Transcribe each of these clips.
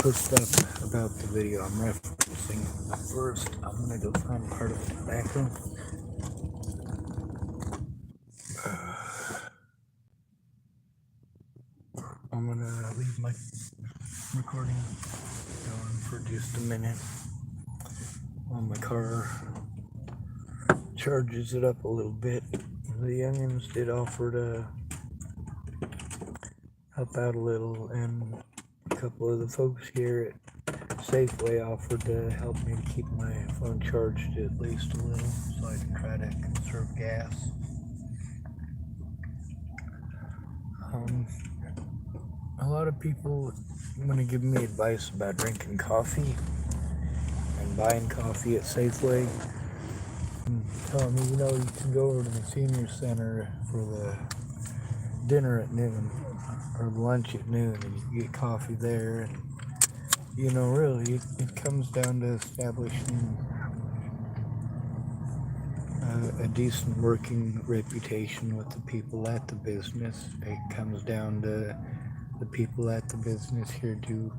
pushed up about the video I'm referencing. But first, I'm gonna go find part of the tobacco. I'm gonna leave my recording going for just a minute while my car charges it up a little bit. The youngins did offer to help out a little, and a couple of the folks here at Safeway offered to help me keep my phone charged at least a little so I can try to conserve gas. A lot of people want to give me advice about drinking coffee and buying coffee at Safeway. And telling me, you can go over to the senior center for the dinner at noon or lunch at noon and you can get coffee there. And, really, it comes down to establishing a decent working reputation with the people at the business. It comes down to the people at the business here to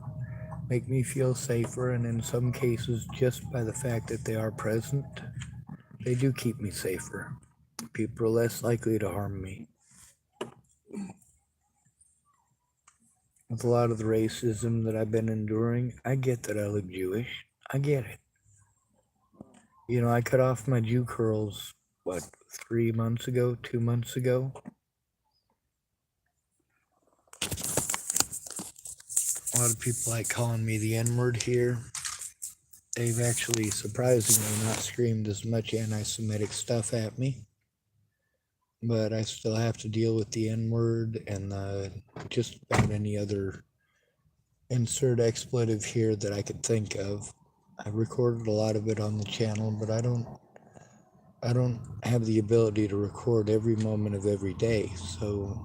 make me feel safer, and in some cases, just by the fact that they are present, they do keep me safer. People are less likely to harm me. With a lot of the racism that I've been enduring, I get that I look Jewish. I get it. I cut off my Jew curls, 2 months ago? A lot of people like calling me the N-word here. They've actually surprisingly not screamed as much anti-Semitic stuff at me. But I still have to deal with the N-word and just about any other insert expletive here that I could think of. I've recorded a lot of it on the channel, but I don't have the ability to record every moment of every day, so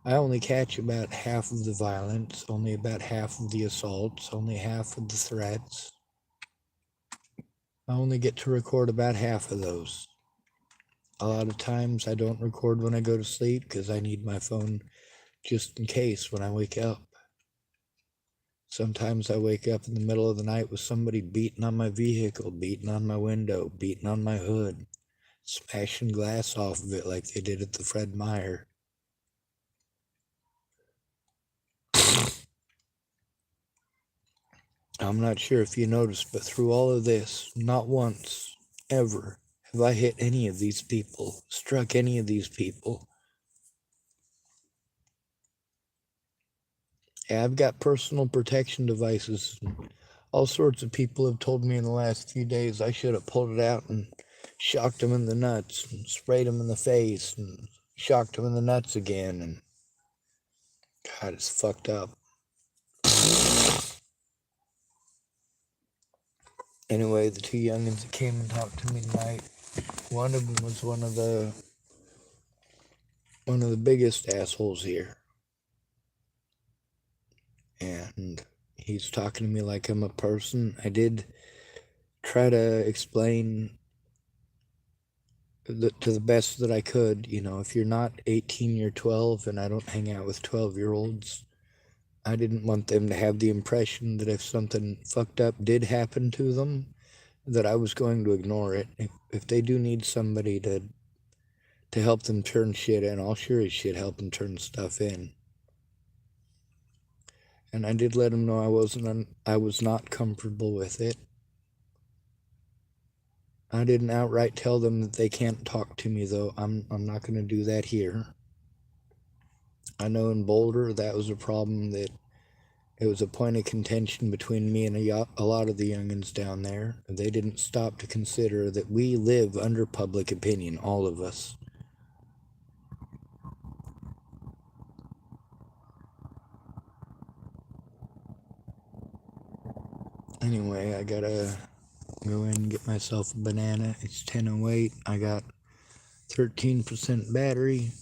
I only catch about half of the violence, only about half of the assaults, only half of the threats. I only get to record about half of those. A lot of times I don't record when I go to sleep because I need my phone just in case when I wake up. Sometimes I wake up in the middle of the night with somebody beating on my vehicle, beating on my window, beating on my hood, smashing glass off of it like they did at the Fred Meyer. I'm not sure if you noticed, but through all of this, not once, ever, have I hit any of these people, struck any of these people. Yeah, I've got personal protection devices. All sorts of people have told me in the last few days I should have pulled it out and shocked them in the nuts and sprayed them in the face and shocked them in the nuts again. And God, it's fucked up. Anyway, the two youngins that came and talked to me tonight, one of them was one of the biggest assholes here. And he's talking to me like I'm a person. I did try to explain to the best that I could, if you're not 18, you're 12, and I don't hang out with 12-year-olds. I didn't want them to have the impression that if something fucked up did happen to them, that I was going to ignore it. If they do need somebody to help them turn shit in, I'll sure as shit help them turn stuff in. And I did let them know I was not comfortable with it. I didn't outright tell them that they can't talk to me, though. I'm not going to do that here. I know in Boulder that was a problem, that it was a point of contention between me and a lot of the youngins down there. They didn't stop to consider that we live under public opinion, all of us. Anyway, I gotta go in and get myself a banana. It's 10:08. I got 13% battery.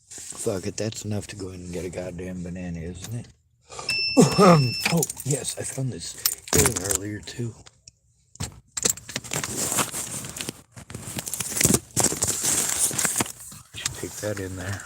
Fuck it, that's enough to go in and get a goddamn banana, isn't it? Oh, yes, I found this earring earlier, too. Should pick that in there.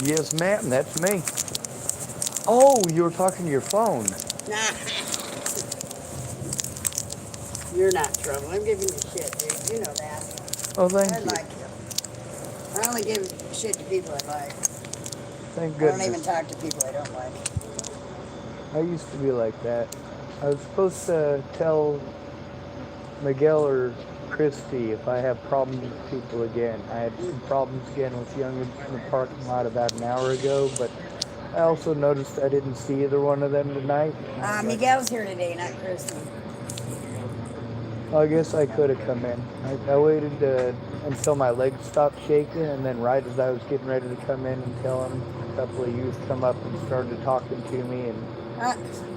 Yes, ma'am, that's me. Oh, you were talking to your phone. Nah. You're not trouble. I'm giving you shit, dude. You know that. Oh, thank I you. like you. I only give shit to people I like. Thank I don't even goodness. talk to people I don't like. I used to be like that. I was supposed to tell Miguel or Christy if I have problems with people again. I had some problems again with youngins in the parking lot about an hour ago, but I also noticed I didn't see either one of them tonight. Miguel's here today, not Christy. Well, I guess I could have come in. I waited until my legs stopped shaking, and then right as I was getting ready to come in and tell him, a couple of youth come up and started talking to me and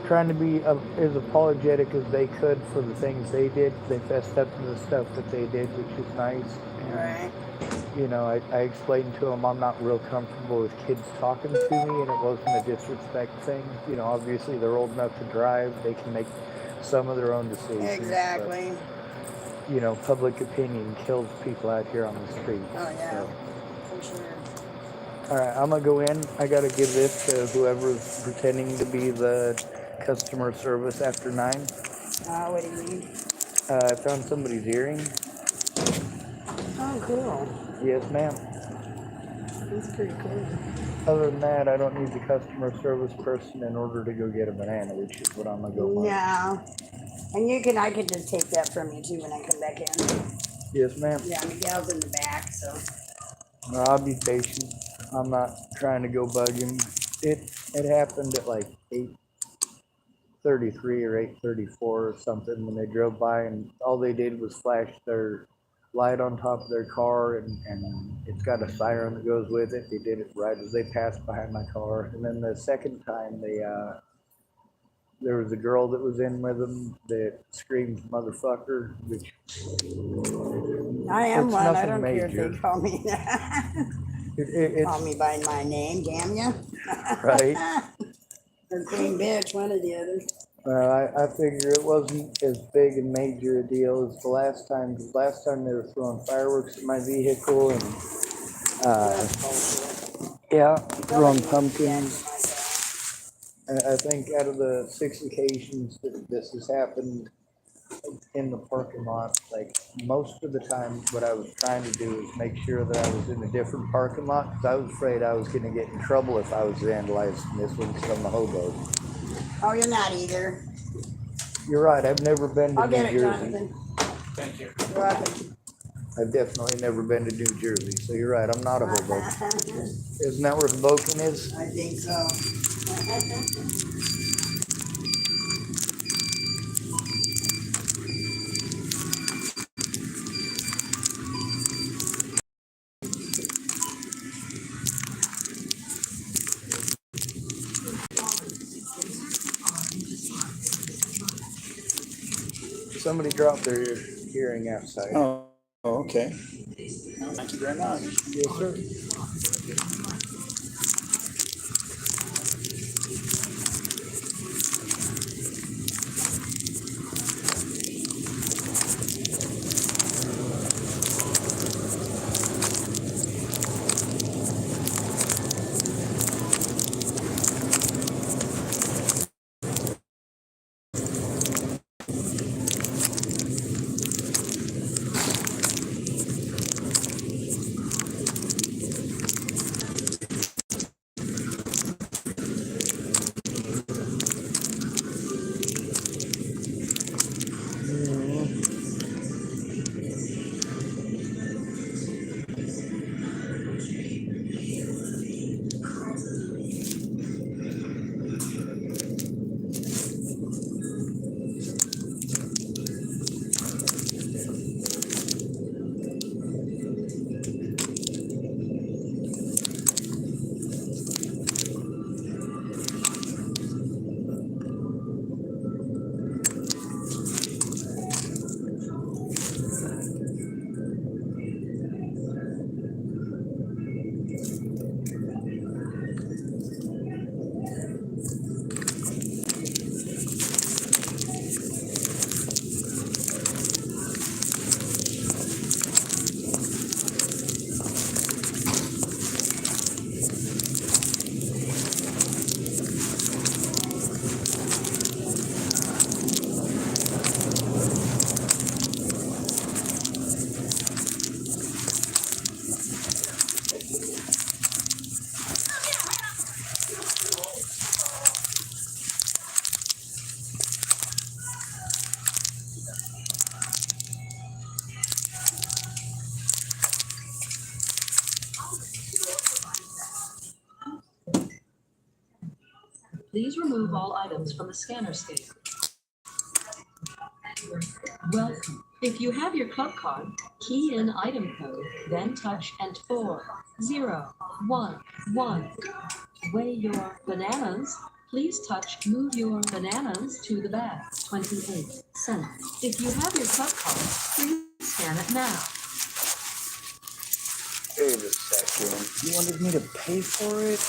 trying to be as apologetic as they could for the things they did. They fessed up to the stuff that they did, which is nice. Right. You know, I explained to them I'm not real comfortable with kids talking to me, and it wasn't a disrespect thing. You know, obviously they're old enough to drive. They can make some of their own decisions. Exactly. But, you know, public opinion kills people out here on the street. Oh, yeah. So. For sure. All right, I'm going to go in. I got to give this to whoever's pretending to be the customer service after 9. What do you mean? I found somebody's earring. Oh, cool. Yes, ma'am. That's pretty cool. Other than that, I don't need the customer service person in order to go get a banana, which is what I'm going to go buy. No. And I could just take that from you too when I come back in. Yes, ma'am. Yeah, Miguel's in the back, so. No, I'll be patient. I'm not trying to go bug him. It happened at like 8:33 or 8:34 or something when they drove by, and all they did was flash their light on top of their car, and it's got a siren that goes with it. They did it right as they passed behind my car. And then the second time there was a girl that was in with them that screamed motherfucker, which I am it's one. I nothing don't care if major. they call me that. Call me by my name, damn ya. Right. Or queen bitch, one or the other. I figure it wasn't as big and major a deal as the last time. Because last time they were throwing fireworks at my vehicle and yeah, throwing pumpkins. I think out of the 6 occasions that this has happened in the parking lot, like most of the time what I was trying to do is make sure that I was in a different parking lot because I was afraid I was going to get in trouble if I was vandalizing this one because I'm a hobo. Oh, you're not either. You're right, I've never been to I'll New get it, Jersey. Jonathan. Thank you. You're welcome. I've definitely never been to New Jersey, so you're right, I'm not a hobo. Isn't that where Hoboken is? I think so. Somebody dropped their hearing outside. Oh, okay. Well, thank you very much. Yes, sir. Please remove all items from the scanner scale. Welcome. If you have your club card, key in item code, then touch and 4011. Weigh your bananas. Please touch move your bananas to the bag. 28 cents. If you have your club card, please scan it now. Wait a second. You wanted me to pay for it?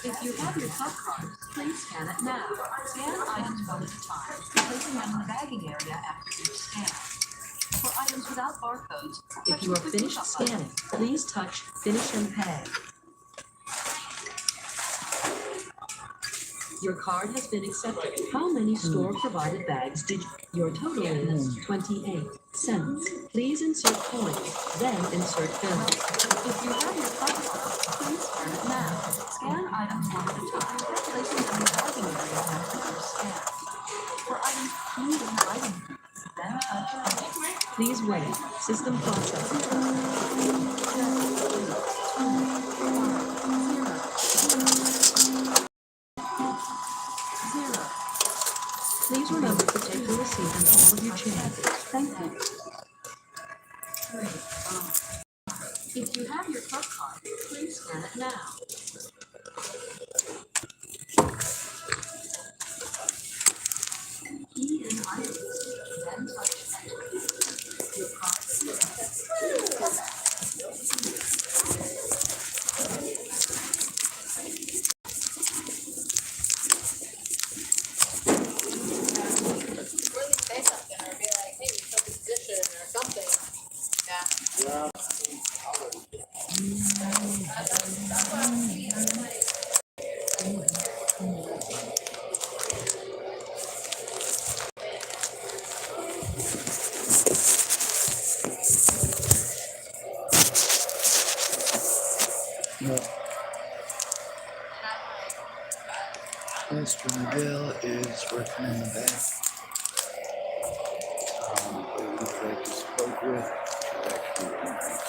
If you have your club card, please scan it now. Scan items one at a time, placing them in the bagging area after each scan. For items without barcodes, if you are finished scanning, please touch Finish and Pay. Your card has been accepted. How many store-provided bags did you? Your total is 28 cents. Please insert coins, then insert bill. If you have your club card, please scan it now. Scan items one at a time, placing them in the bagging area after each scan. For items keyed in item code, then touch Finish. Please wait. System processing. Please remember to take the receipt and all of your change. Thank you. If you have your club card, please scan it now. Key in items, then touch enter. Your card is Really say something or be like, hey, we took this position or something. Yeah. No. Mr. Miguel is working in the back. The lady that I just spoke with, she's actually really nice.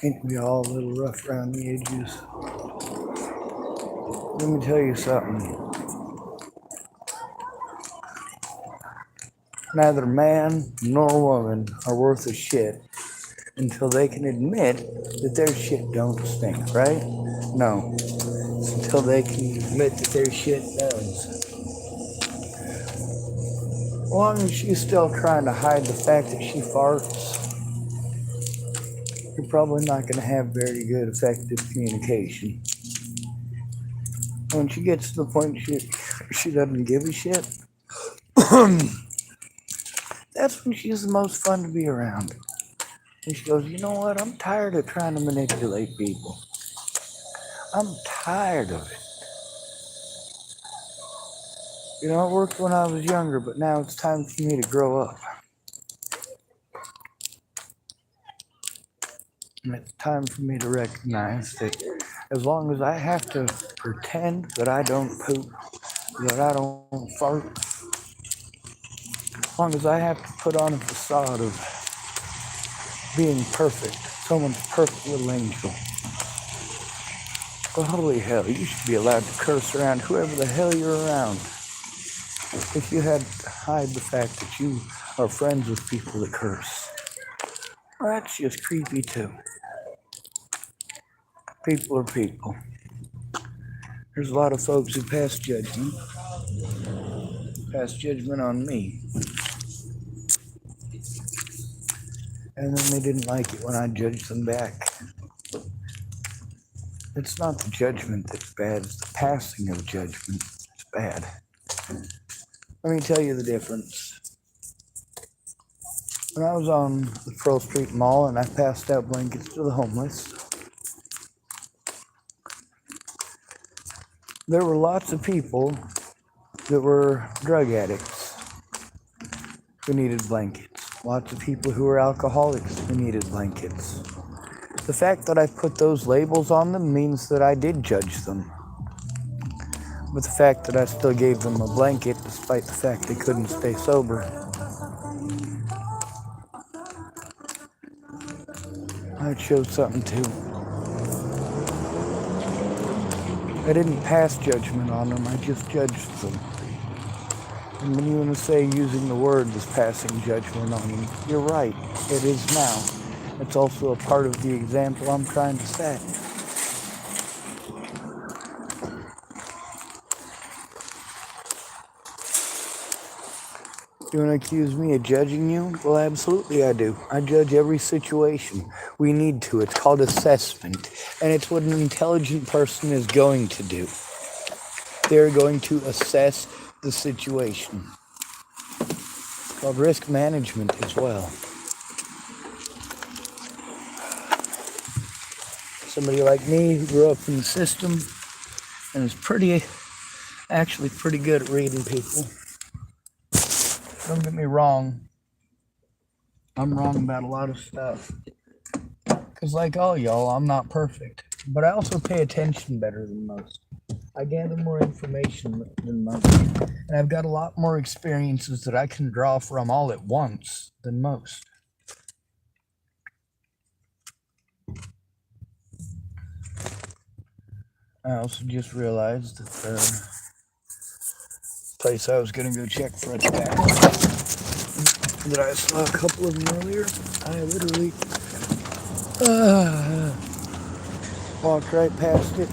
Ain't we all a little rough around the edges? Let me tell you something. Neither man nor woman are worth a shit until they can admit that their shit don't stink, right? No. It's until they can admit that their shit does. As long as she's still trying to hide the fact that she farts, you're probably not going to have very good effective communication. When she gets to the point she doesn't give a shit, that's when she's the most fun to be around. And she goes, you know what? I'm tired of trying to manipulate people. I'm tired of it. You know, it worked when I was younger, but now it's time for me to grow up. And it's time for me to recognize that as long as I have to pretend that I don't poop, that I don't fart, as long as I have to put on a facade of being perfect, someone's perfect little angel, well, holy hell, you should be allowed to curse around whoever the hell you're around. If you had to hide the fact that you are friends with people that curse, well, that's just creepy too. People are people. There's a lot of folks who pass judgment on me. And then they didn't like it when I judged them back. It's not the judgment that's bad, it's the passing of judgment that's bad. Let me tell you the difference. When I was on the Pearl Street Mall and I passed out blankets to the homeless, there were lots of people that were drug addicts who needed blankets. Lots of people who were alcoholics who needed blankets. The fact that I put those labels on them means that I did judge them. But the fact that I still gave them a blanket despite the fact they couldn't stay sober, that shows something too. I didn't pass judgment on them, I just judged them. And when you want to say using the word is passing judgment on them, you're right, it is now. It's also a part of the example I'm trying to set. You want to accuse me of judging you? Well, absolutely I do. I judge every situation. We need to. It's called assessment. And it's what an intelligent person is going to do. They're going to assess the situation. It's called risk management as well. Somebody like me who grew up in the system and is actually pretty good at reading people. Don't get me wrong. I'm wrong about a lot of stuff. Because like all y'all, I'm not perfect. But I also pay attention better than most. I gather more information than most. And I've got a lot more experiences that I can draw from all at once than most. I also just realized that the place I was going to go check for a tobacco that I saw a couple of them earlier, I literally walked right past it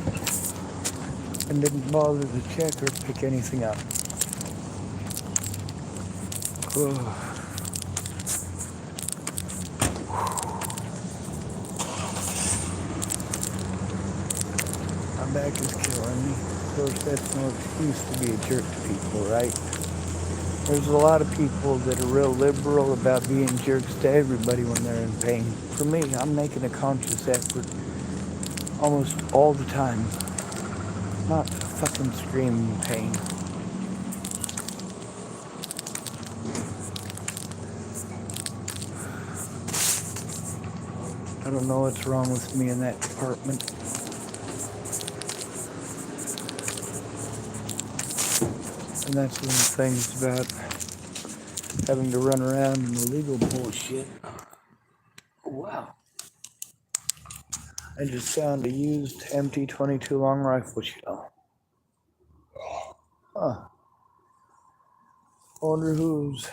and didn't bother to check or pick anything up. My back is killing me. Of course, that's no excuse to be a jerk to people, right? There's a lot of people that are real liberal about being jerks to everybody when they're in pain. For me, I'm making a conscious effort almost all the time not to fucking scream in pain. I don't know what's wrong with me in that department. And that's one of the things about having to run around in illegal bullshit. Oh, wow. I just found a used empty 22 long rifle shell. Huh. I wonder whose.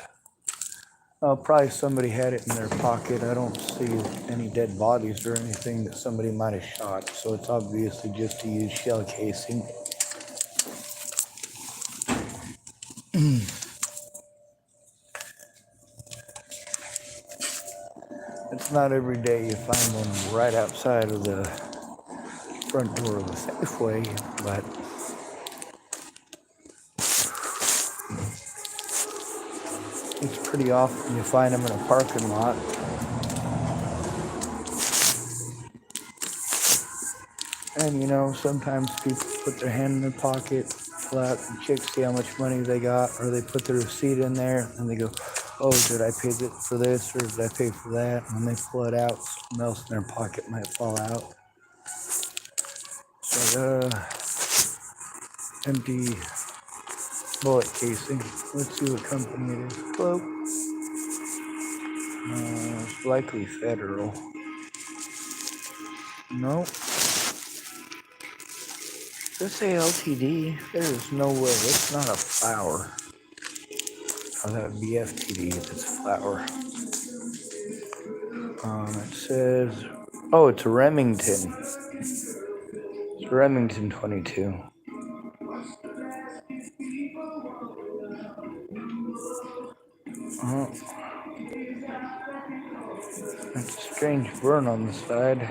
Oh, probably somebody had it in their pocket. I don't see any dead bodies or anything that somebody might have shot, so it's obviously just a used shell casing. It's not every day you find one right outside of the front door of a Safeway, but it's pretty often you find them in a parking lot. And you know, sometimes people put their hand in their pocket, pull out and check, see how much money they got, or they put their receipt in there and they go, oh, did I pay for this or did I pay for that? And when they pull it out, something else in their pocket might fall out. So, empty bullet casing. Let's see what company it is. Hello. It's likely Federal. No. Does it say LTD? There is no way. It's not a flower. Oh, that would be FTD if it's a flower. It says, oh, it's a Remington. It's Remington 22. That's a strange burn on the side.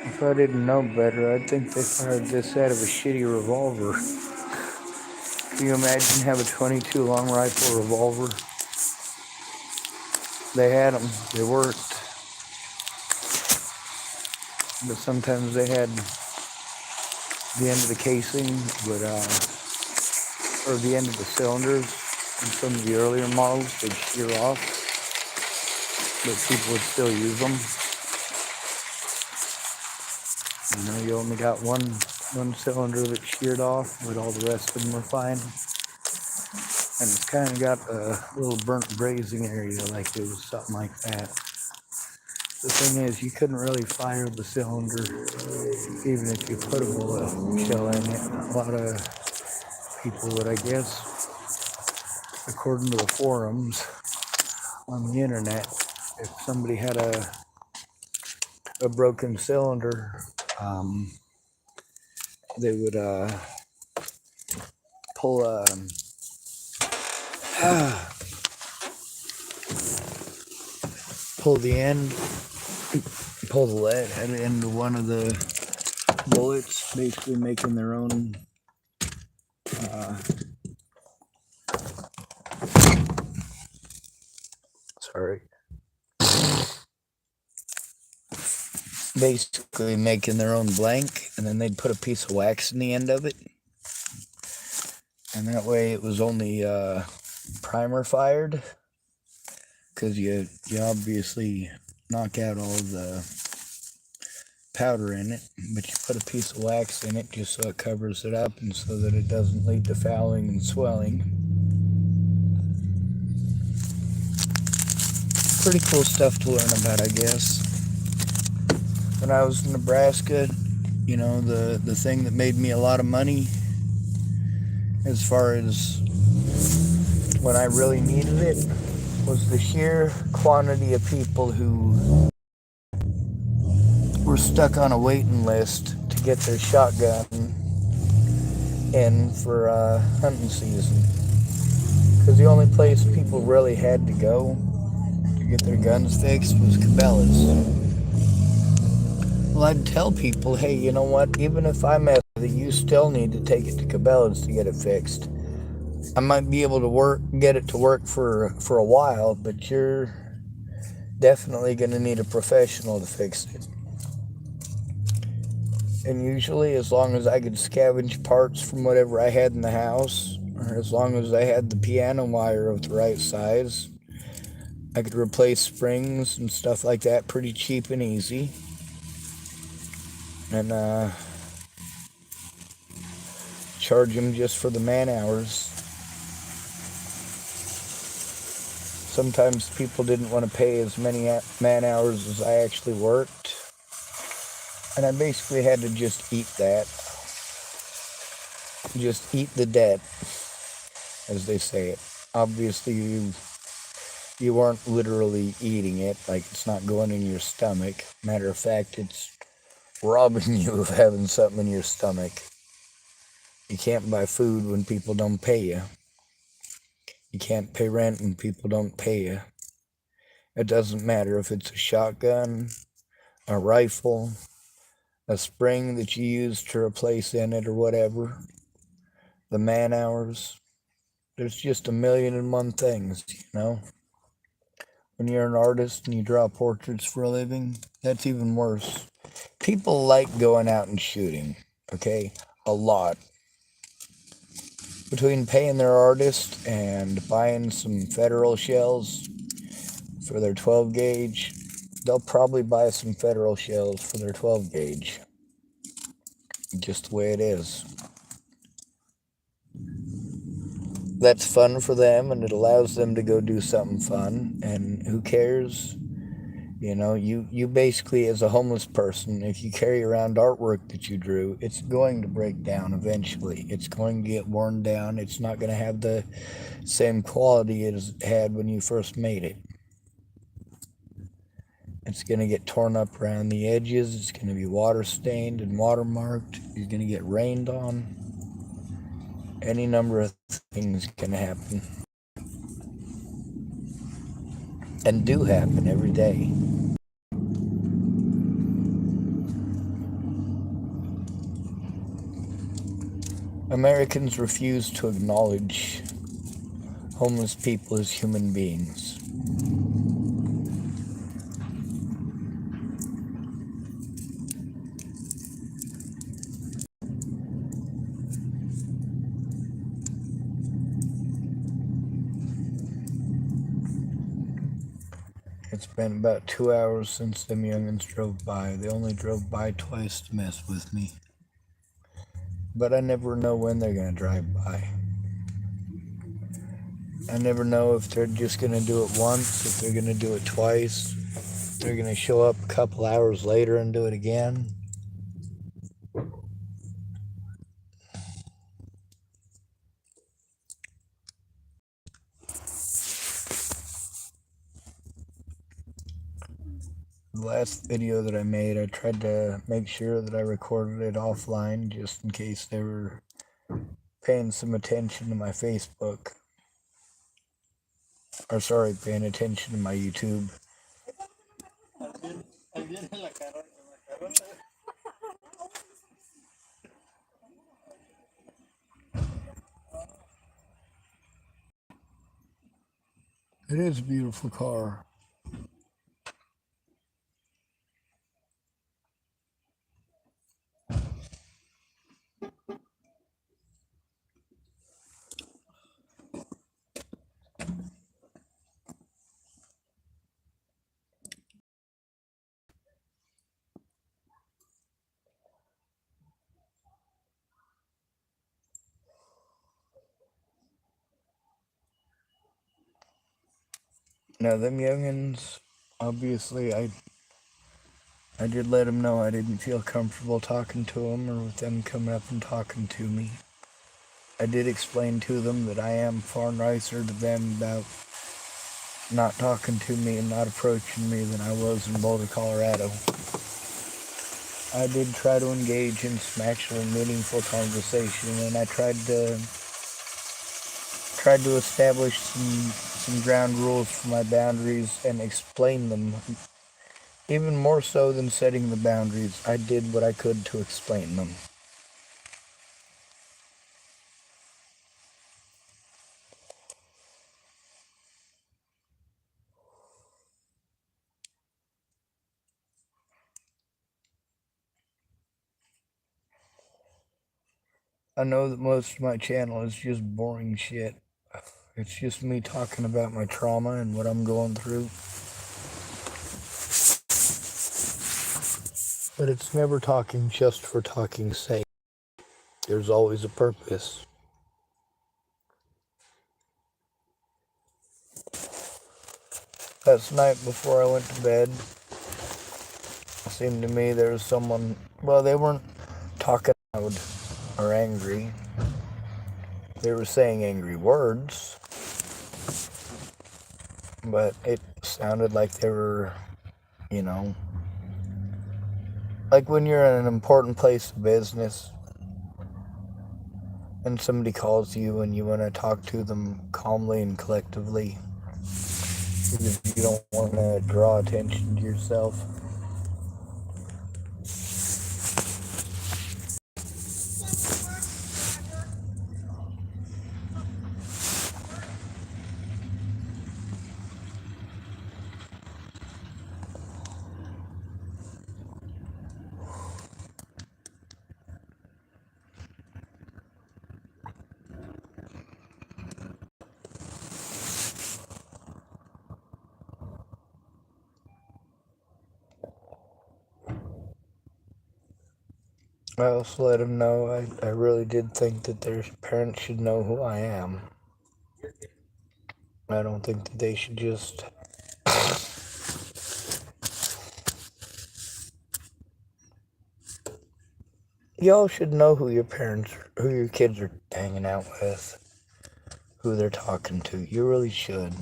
If I didn't know better, I'd think they fired this out of a shitty revolver. Can you imagine having a 22 long rifle revolver? They had them. They worked. But sometimes they had the end of the casing would, or the end of the cylinders in some of the earlier models, they'd shear off. But people would still use them. You know, you only got one one cylinder that sheared off, but all the rest of them were fine. And it's kind of got a little burnt brazing area, like it was something like that. The thing is, you couldn't really fire the cylinder even if you put a bullet shell in it. A lot of people would, I guess, according to the forums on the internet, if somebody had a broken cylinder, they would pull pull the end, pull the lead head into one of the bullets, basically making their own basically making their own blank, and then they'd put a piece of wax in the end of it, and that way it was only primer fired, because you obviously knock out all the powder in it, but you put a piece of wax in it just so it covers it up and so that it doesn't lead to fouling and swelling. Pretty cool stuff to learn about, I guess. When I was in Nebraska, you know, the thing that made me a lot of money as far as when I really needed it was the sheer quantity of people who were stuck on a waiting list to get their shotgun in for hunting season. Because the only place people really had to go to get their guns fixed was Cabela's. Well, I'd tell people, hey, you know what? Even if I mess with it, you still need to take it to Cabela's to get it fixed. I might be able to get it to work for a while, but you're definitely going to need a professional to fix it. And usually, as long as I could scavenge parts from whatever I had in the house, or as long as I had the piano wire of the right size, I could replace springs and stuff like that pretty cheap and easy. And charge them just for the man hours. Sometimes people didn't want to pay as many man hours as I actually worked. And I basically had to just eat that. Just eat the debt, as they say it. Obviously, you aren't literally eating it, like it's not going in your stomach. Matter of fact, it's robbing you of having something in your stomach. You can't buy food when people don't pay you. You can't pay rent when people don't pay you. It doesn't matter if it's a shotgun, a rifle, a spring that you use to replace in it or whatever. The man hours. There's just a million and one things, you know. When you're an artist and you draw portraits for a living, that's even worse. People like going out and shooting, okay? A lot. Between paying their artist and buying some federal shells for their 12 gauge, they'll probably buy some federal shells for their 12 gauge. Just the way it is. That's fun for them, and it allows them to go do something fun, and who cares? You know, you basically, as a homeless person, if you carry around artwork that you drew, it's going to break down eventually. It's going to get worn down. It's not going to have the same quality it had when you first made it. It's going to get torn up around the edges. It's going to be water stained and watermarked. You're going to get rained on. Any number of things can happen. And do happen every day. Americans refuse to acknowledge homeless people as human beings. It's been about 2 hours since them youngins drove by. They only drove by twice to mess with me. but I never know when they're going to drive by. I never know if they're just going to do it once, if they're going to do it twice, if they're going to show up a couple hours later and do it again. The last video that I made, I tried to make sure that I recorded it offline just in case they were paying some attention to my Facebook. Or sorry, paying attention to my YouTube. It is a beautiful car. Now, them youngins, obviously, I did let them know I didn't feel comfortable talking to them or with them coming up and talking to me. I did explain to them that I am far nicer to them about not talking to me and not approaching me than I was in Boulder, Colorado. I did try to engage in some actual meaningful conversation, and I tried to establish some ground rules for my boundaries and explain them. Even more so than setting the boundaries, I did what I could to explain them. I know that most of my channel is just boring shit. It's just me talking about my trauma and what I'm going through. But it's never talking just for talking's sake. There's always a purpose. Last night before I went to bed, it seemed to me there was someone, well, they weren't talking loud or angry. They were saying angry words, but it sounded like they were, you know, like when you're in an important place of business and somebody calls you and you want to talk to them calmly and collectively because you don't want to draw attention to yourself. I also let them know I really did think that their parents should know who I am. I don't think that they should just y'all should know who your kids are hanging out with, who they're talking to. You really should.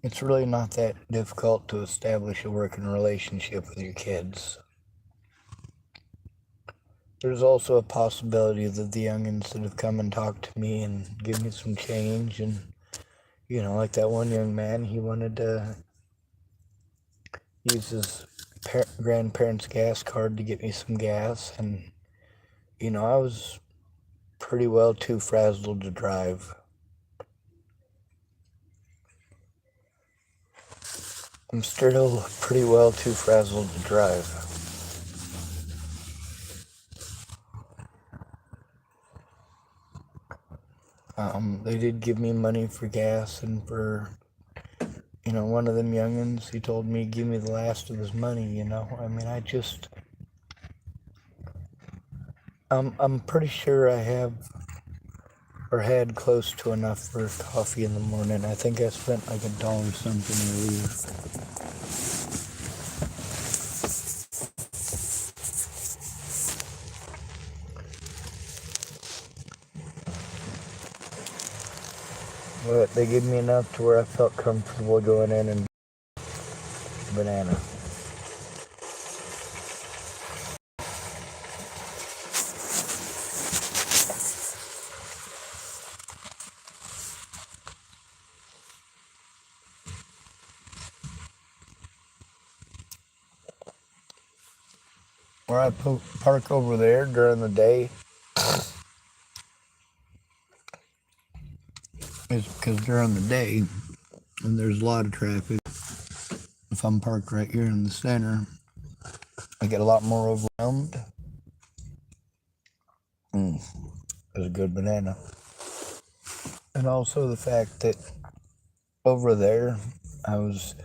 It's really not that difficult to establish a working relationship with your kids. There's also a possibility that the youngins that have come and talked to me and give me some change, and, you know, like that one young man, he wanted to use his grandparents' gas card to get me some gas, and, you know, I was pretty well too frazzled to drive. I'm still pretty well too frazzled to drive. They did give me money for gas and for, you know, one of them youngins, he told me, give me the last of his money, you know. I mean, I'm pretty sure I have or had close to enough for coffee in the morning. I think I spent like $1 something to leave. But they gave me enough to where I felt comfortable going in and banana. Where I park over there during the day is because during the day, when there's a lot of traffic, if I'm parked right here in the center, I get a lot more overwhelmed. It's a good banana. And also the fact that over there, I was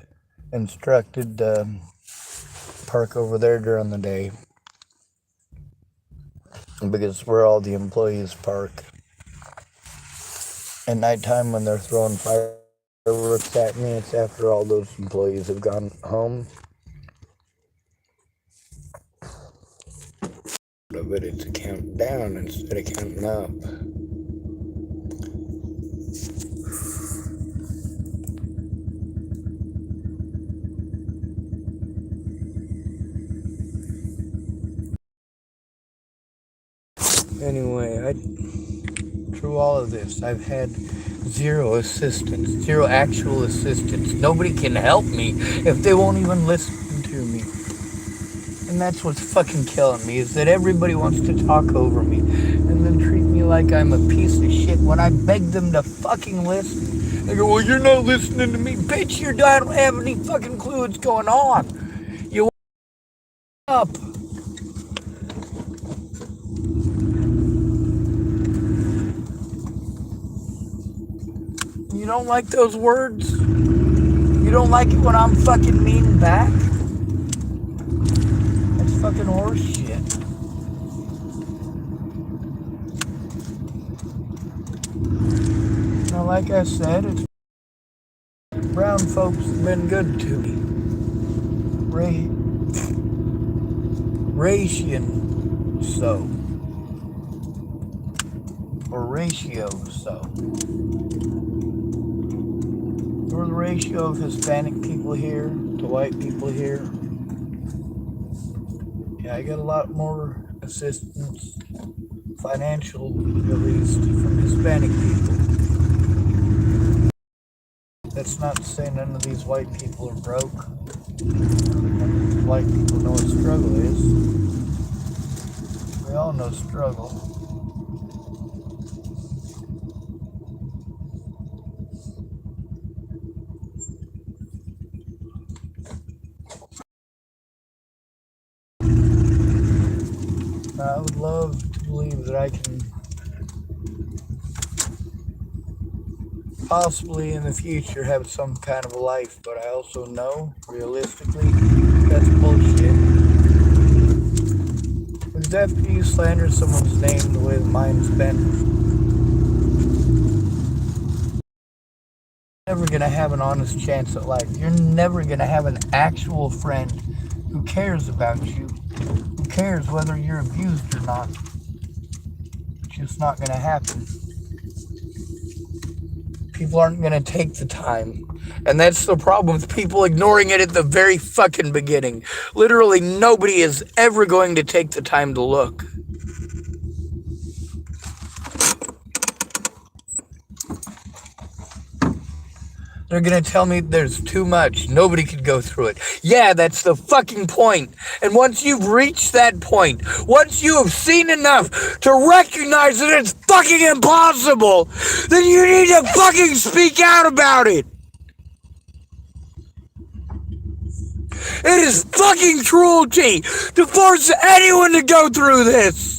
instructed to park over there during the day because it's where all the employees park. At nighttime when they're throwing fireworks at me, it's after all those employees have gone home. But it's a countdown instead of counting up. Anyway, through all of this, I've had zero assistance, zero actual assistance. Nobody can help me if they won't even listen to me. And that's what's fucking killing me, is that everybody wants to talk over me and then treat me like I'm a piece of shit when I beg them to fucking listen. They go, well, you're not listening to me. Bitch, you don't have any fucking clue what's going on. You up. You don't like those words? You don't like it when I'm fucking mean back? That's fucking horse shit. Now, like I said, it's brown folks have been good to me. Ration so. Or ratio so. Or the ratio of Hispanic people here to white people here. Yeah, I got a lot more assistance, financial at least, from Hispanic people. That's not to say none of these white people are broke. None of these white people know what struggle is. We all know struggle. I would love to believe that I can possibly in the future have some kind of a life, but I also know, realistically, that's bullshit. Because after you slander someone's name the way that mine's been, you're never gonna have an honest chance at life. You're never gonna have an actual friend who cares about you, who cares whether you're abused or not. It's just not gonna happen. People aren't going to take the time. And that's the problem with people ignoring it at the very fucking beginning. Literally, nobody is ever going to take the time to look. They're going to tell me there's too much. Nobody could go through it. Yeah, that's the fucking point. And once you've reached that point, once you have seen enough to recognize that it's fucking impossible, then you need to fucking speak out about it. It is fucking cruelty to force anyone to go through this.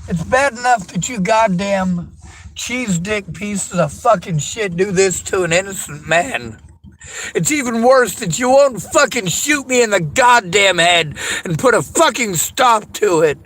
It's bad enough that you goddamn cheese dick pieces of fucking shit do this to an innocent man. It's even worse that you won't fucking shoot me in the goddamn head and put a fucking stop to it.